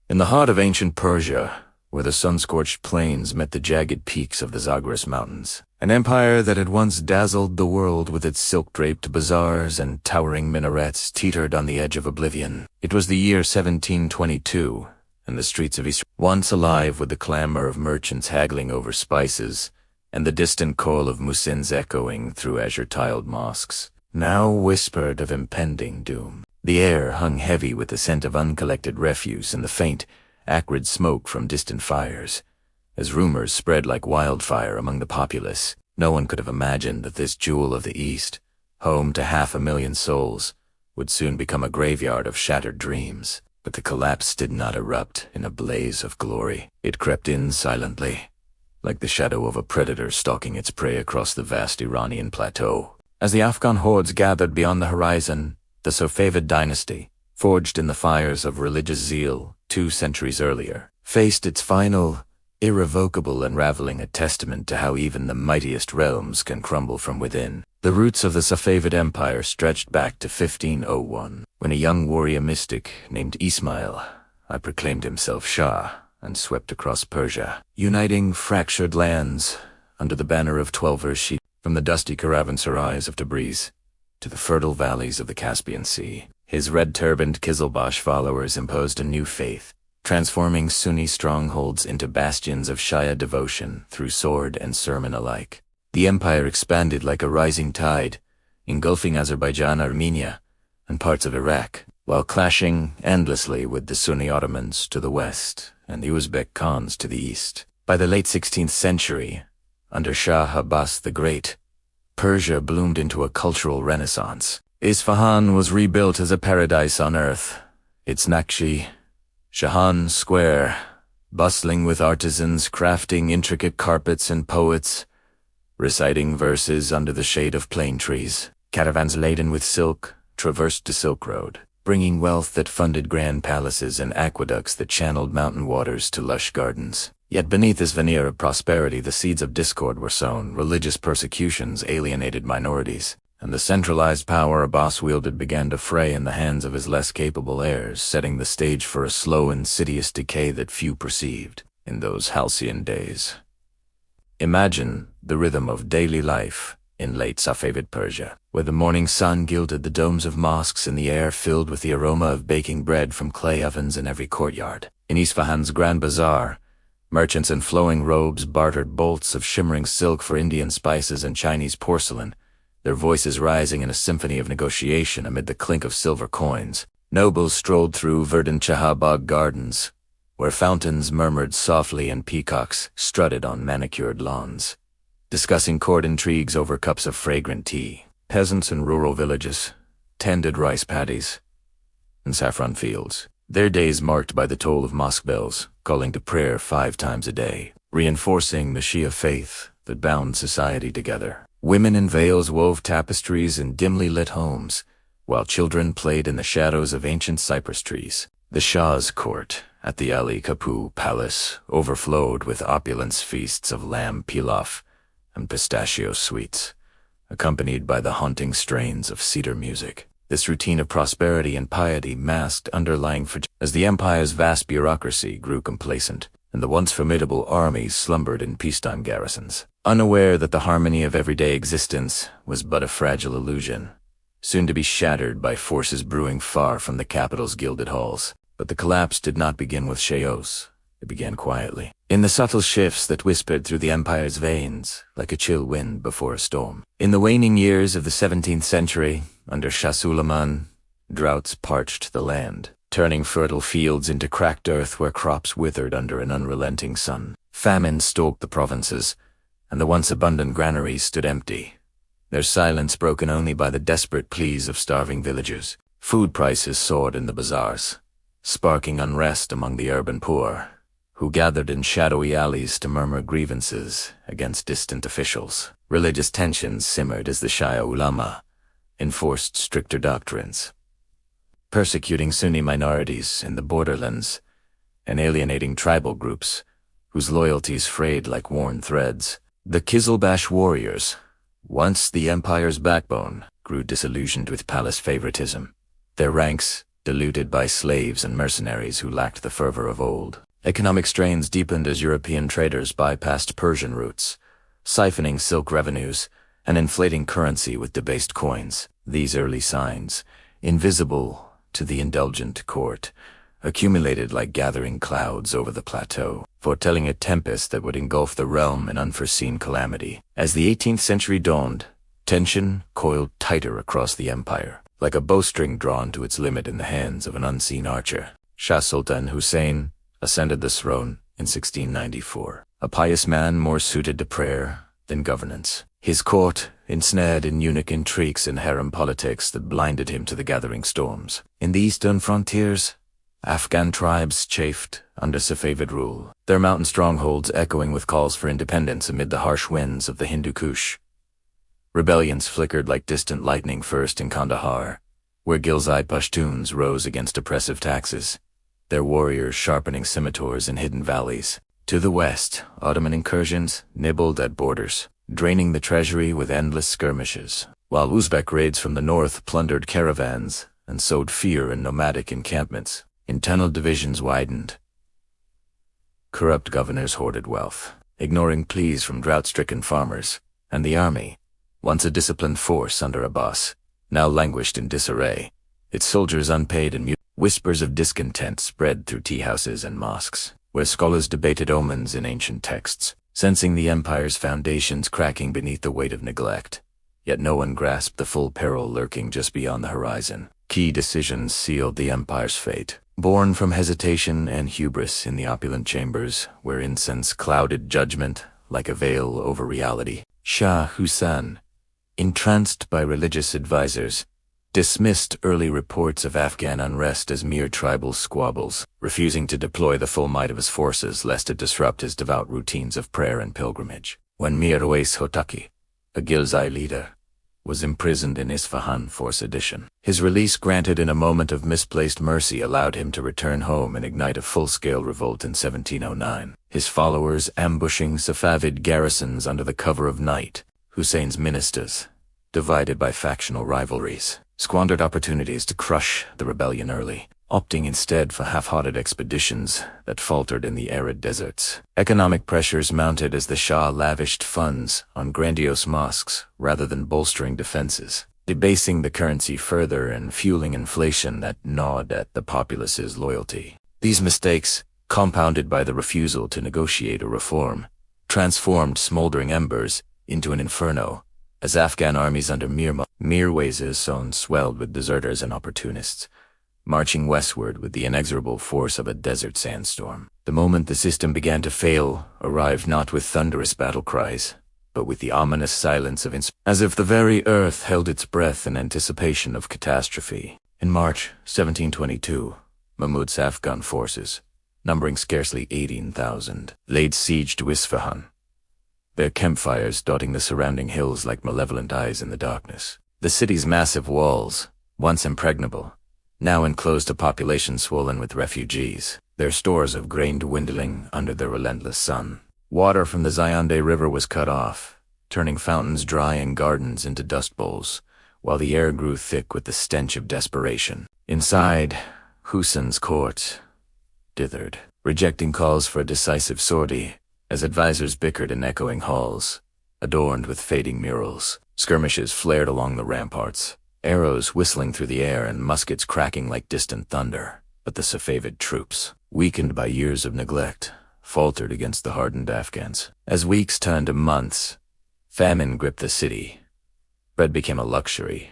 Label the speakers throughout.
Speaker 1: In the heart of ancient Persia, where the sun-scorched plains met the jagged peaks of the Zagros Mountains, an empire that had once dazzled the world with its silk-draped bazaars and towering minarets teetered on the edge of oblivion. It was the year 1722, and the streets of Isfahan, once alive with the clamor of merchants haggling over spices, and the distant call of muezzins echoing through azure-tiled mosques, now whispered of impending doom. The air hung heavy with the scent of uncollected refuse and the faint, acrid smoke from distant fires. As rumors spread like wildfire among the populace, no one could have imagined that this jewel of the East, home to 500,000 souls, would soon become a graveyard of shattered dreams. But the collapse did not erupt in a blaze of glory. It crept in silently, like the shadow of a predator stalking its prey across the vast Iranian plateau. As the Afghan hordes gathered beyond the horizon, the Safavid dynasty, forged in the fires of religious zeal 2 centuries earlier, faced its final, irrevocable unraveling, a testament to how even the mightiest realms can crumble from within. The roots of the Safavid Empire stretched back to 1501, when a young warrior mystic named Ismail proclaimed himself Shah and swept across Persia, uniting fractured lands under the banner of 12 Rashid, from the dusty caravanserais of Tabriz to the fertile valleys of the Caspian Sea. His red-turbaned Qizilbash followers imposed a new faith, transforming Sunni strongholds into bastions of Shia devotion through sword and sermon alike. The empire expanded like a rising tide, engulfing Azerbaijan, Armenia, and parts of Iraq, while clashing endlessly with the Sunni Ottomans to the west and the Uzbek Khans to the east. By the late 16th century, under Shah Abbas the Great, Persia bloomed into a cultural renaissance. Isfahan was rebuilt as a paradise on earth, its Naqshi, Shahan Square, bustling with artisans crafting intricate carpets and poets, reciting verses under the shade of plane trees. Caravans laden with silk traversed the Silk Road, bringing wealth that funded grand palaces and aqueducts that channeled mountain waters to lush gardens. Yet beneath this veneer of prosperity, the seeds of discord were sown. Religious persecutions alienated minorities, and the centralized power Abbas wielded began to fray in the hands of his less capable heirs, setting the stage for a slow, insidious decay that few perceived in those halcyon days. Imagine the rhythm of daily life in late Safavid Persia, where the morning sun gilded the domes of mosques and the air filled with the aroma of baking bread from clay ovens in every courtyard. In Isfahan's Grand Bazaar, merchants in flowing robes bartered bolts of shimmering silk for Indian spices and Chinese porcelain, their voices rising in a symphony of negotiation amid the clink of silver coins. Nobles strolled through verdant Shahabag gardens, where fountains murmured softly and peacocks strutted on manicured lawns, discussing court intrigues over cups of fragrant tea. Peasants in rural villages tended rice paddies and saffron fields, their days marked by the toll of mosque bells, calling to prayer 5 times a day, reinforcing the Shia faith that bound society together. Women in veils wove tapestries in dimly lit homes, while children played in the shadows of ancient cypress trees. The Shah's court at the Ali Kapu Palace overflowed with opulence feasts of lamb pilaf and pistachio sweets, accompanied by the haunting strains of cedar music. This routine of prosperity and piety masked underlying fragility as the empire's vast bureaucracy grew complacent, and the once formidable armies slumbered in peacetime garrisons, unaware that the harmony of everyday existence was but a fragile illusion, soon to be shattered by forces brewing far from the capital's gilded halls. But the collapse did not begin with chaos. It began quietly, in the subtle shifts that whispered through the empire's veins like a chill wind before a storm. In the waning years of the 17th century, under Shah Suleiman, droughts parched the land, turning fertile fields into cracked earth where crops withered under an unrelenting sun. Famine stalked the provinces, and the once abundant granaries stood empty, their silence broken only by the desperate pleas of starving villagers. Food prices soared in the bazaars, sparking unrest among the urban poor, who gathered in shadowy alleys to murmur grievances against distant officials. Religious tensions simmered as the Shia ulama enforced stricter doctrines, persecuting Sunni minorities in the borderlands and alienating tribal groups whose loyalties frayed like worn threads. The Qizilbash warriors, once the empire's backbone, grew disillusioned with palace favoritism, their ranks diluted by slaves and mercenaries who lacked the fervor of old. Economic strains deepened as European traders bypassed Persian routes, siphoning silk revenues and inflating currency with debased coins. These early signs, invisible to the indulgent court, accumulated like gathering clouds over the plateau, foretelling a tempest that would engulf the realm in unforeseen calamity. As the 18th century dawned, tension coiled tighter across the empire, like a bowstring drawn to its limit in the hands of an unseen archer. Shah Sultan Hussein ascended the throne in 1694, a pious man more suited to prayer than governance. His court ensnared in eunuch intrigues and harem politics that blinded him to the gathering storms. In the eastern frontiers, Afghan tribes chafed under Safavid rule, their mountain strongholds echoing with calls for independence amid the harsh winds of the Hindu Kush. Rebellions flickered like distant lightning first in Kandahar, where Ghilzai Pashtuns rose against oppressive taxes, their warriors sharpening scimitars in hidden valleys. To the west, Ottoman incursions nibbled at borders, draining the treasury with endless skirmishes, while Uzbek raids from the north plundered caravans and sowed fear in nomadic encampments. Internal divisions widened. Corrupt governors hoarded wealth, ignoring pleas from drought-stricken farmers, and the army, once a disciplined force under a boss, now languished in disarray, its soldiers unpaid and mute. Whispers of discontent spread through tea-houses and mosques, where scholars debated omens in ancient texts, sensing the empire's foundations cracking beneath the weight of neglect. Yet no one grasped the full peril lurking just beyond the horizon. Key decisions sealed the empire's fate, born from hesitation and hubris in the opulent chambers, where incense clouded judgment like a veil over reality. Shah Hussein, entranced by religious advisors, dismissed early reports of Afghan unrest as mere tribal squabbles, refusing to deploy the full might of his forces lest it disrupt his devout routines of prayer and pilgrimage. When Mir Uwais Hotaki, a Ghilzai leader, was imprisoned in Isfahan for sedition, his release granted in a moment of misplaced mercy allowed him to return home and ignite a full-scale revolt in 1709. His followers ambushing Safavid garrisons under the cover of night. Hussein's ministers, divided by factional rivalries, squandered opportunities to crush the rebellion early, opting instead for half-hearted expeditions that faltered in the arid deserts. Economic pressures mounted as the Shah lavished funds on grandiose mosques rather than bolstering defenses, debasing the currency further and fueling inflation that gnawed at the populace's loyalty. These mistakes, compounded by the refusal to negotiate or reform, transformed smoldering embers into an inferno, as Afghan armies under Mir Uwais's zone swelled with deserters and opportunists, marching westward with the inexorable force of a desert sandstorm. The moment the system began to fail arrived not with thunderous battle cries, but with the ominous silence of as if the very earth held its breath in anticipation of catastrophe. In March 1722, Mahmud's Afghan forces, numbering scarcely 18,000, laid siege to Isfahan, their campfires dotting the surrounding hills like malevolent eyes in the darkness. The city's massive walls, once impregnable, now enclosed a population swollen with refugees, their stores of grain dwindling under the relentless sun. Water from the Zayande River was cut off, turning fountains dry and gardens into dust bowls, while the air grew thick with the stench of desperation. Inside, Hussein's court dithered, rejecting calls for a decisive sortie, as advisors bickered in echoing halls, adorned with fading murals. Skirmishes flared along the ramparts, arrows whistling through the air and muskets cracking like distant thunder. But the Safavid troops, weakened by years of neglect, faltered against the hardened Afghans. As weeks turned to months, famine gripped the city. Bread became a luxury,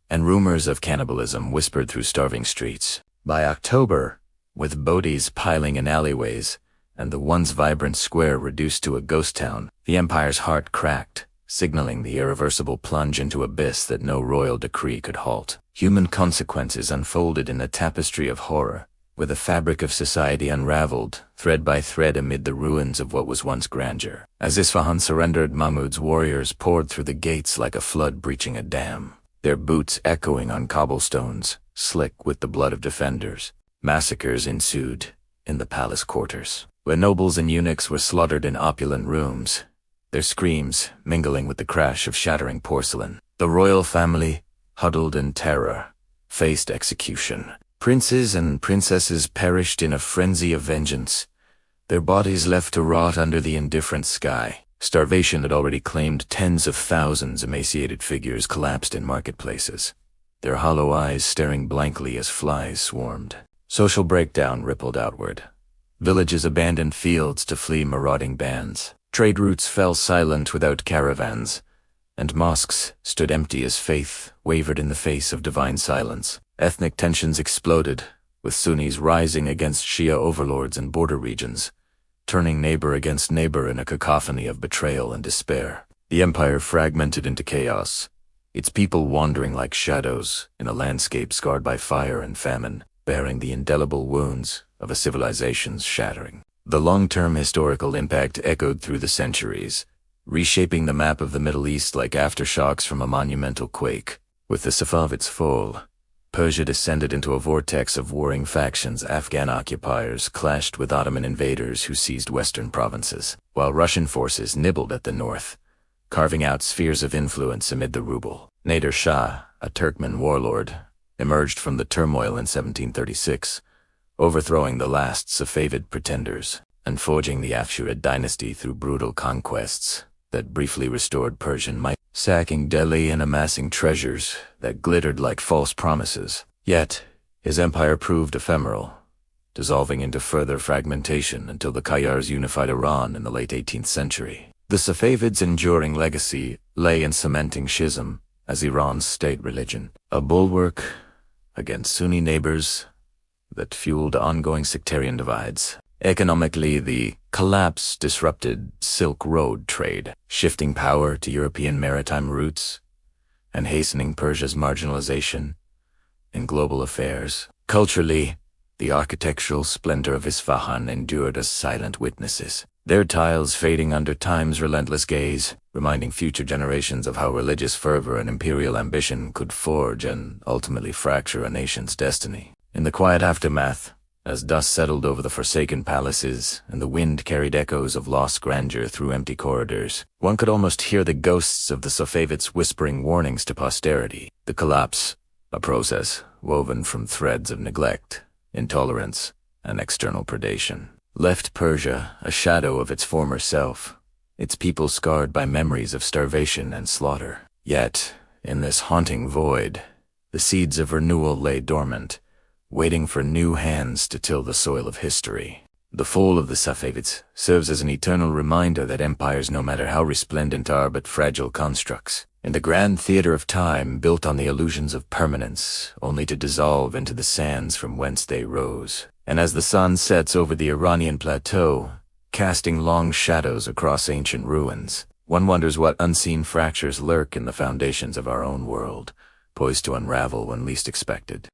Speaker 1: and rumors of cannibalism whispered through starving streets. By October, with bodies piling in alleyways, and the once vibrant square reduced to a ghost town, the empire's heart cracked, signaling the irreversible plunge into abyss that no royal decree could halt. Human consequences unfolded in a tapestry of horror, where the fabric of society unraveled, thread by thread amid the ruins of what was once grandeur. As Isfahan surrendered, Mahmud's warriors poured through the gates like a flood breaching a dam, their boots echoing on cobblestones, slick with the blood of defenders. Massacres ensued in the palace quarters, where nobles and eunuchs were slaughtered in opulent rooms, their screams mingling with the crash of shattering porcelain. The royal family, huddled in terror, faced execution. Princes and princesses perished in a frenzy of vengeance, their bodies left to rot under the indifferent sky. Starvation had already claimed tens of thousands. Emaciated figures collapsed in marketplaces, their hollow eyes staring blankly as flies swarmed. Social breakdown rippled outward. Villages abandoned fields to flee marauding bands. Trade routes fell silent without caravans, and mosques stood empty as faith wavered in the face of divine silence. Ethnic tensions exploded, with Sunnis rising against Shia overlords in border regions, turning neighbor against neighbor in a cacophony of betrayal and despair. The empire fragmented into chaos, its people wandering like shadows in a landscape scarred by fire and famine, bearing the indelible wounds of a civilization's shattering. The long-term historical impact echoed through the centuries, reshaping the map of the Middle East like aftershocks from a monumental quake. With the Safavids' fall, Persia descended into a vortex of warring factions. Afghan occupiers clashed with Ottoman invaders who seized western provinces, while Russian forces nibbled at the north, carving out spheres of influence amid the Ruble. Nader Shah, a Turkmen warlord, emerged from the turmoil in 1736, overthrowing the last Safavid pretenders and forging the Afshurid dynasty through brutal conquests that briefly restored Persian might, sacking Delhi and amassing treasures that glittered like false promises. Yet, his empire proved ephemeral, dissolving into further fragmentation until the Qayyars unified Iran in the late 18th century. The Safavids' enduring legacy lay in cementing schism as Iran's state religion, a bulwark against Sunni neighbors that fueled ongoing sectarian divides. Economically, the collapse disrupted Silk Road trade, shifting power to European maritime routes and hastening Persia's marginalization in global affairs. Culturally, the architectural splendor of Isfahan endured as silent witnesses, their tiles fading under time's relentless gaze, reminding future generations of how religious fervor and imperial ambition could forge and ultimately fracture a nation's destiny. In the quiet aftermath, as dust settled over the forsaken palaces and the wind carried echoes of lost grandeur through empty corridors, one could almost hear the ghosts of the Safavids whispering warnings to posterity. The collapse, a process woven from threads of neglect, intolerance, and external predation, left Persia a shadow of its former self, its people scarred by memories of starvation and slaughter. Yet, in this haunting void, the seeds of renewal lay dormant, waiting for new hands to till the soil of history. The fall of the Safavids serves as an eternal reminder that empires, no matter how resplendent, are but fragile constructs, in the grand theater of time built on the illusions of permanence, only to dissolve into the sands from whence they rose. And as the sun sets over the Iranian plateau, casting long shadows across ancient ruins, one wonders what unseen fractures lurk in the foundations of our own world, poised to unravel when least expected.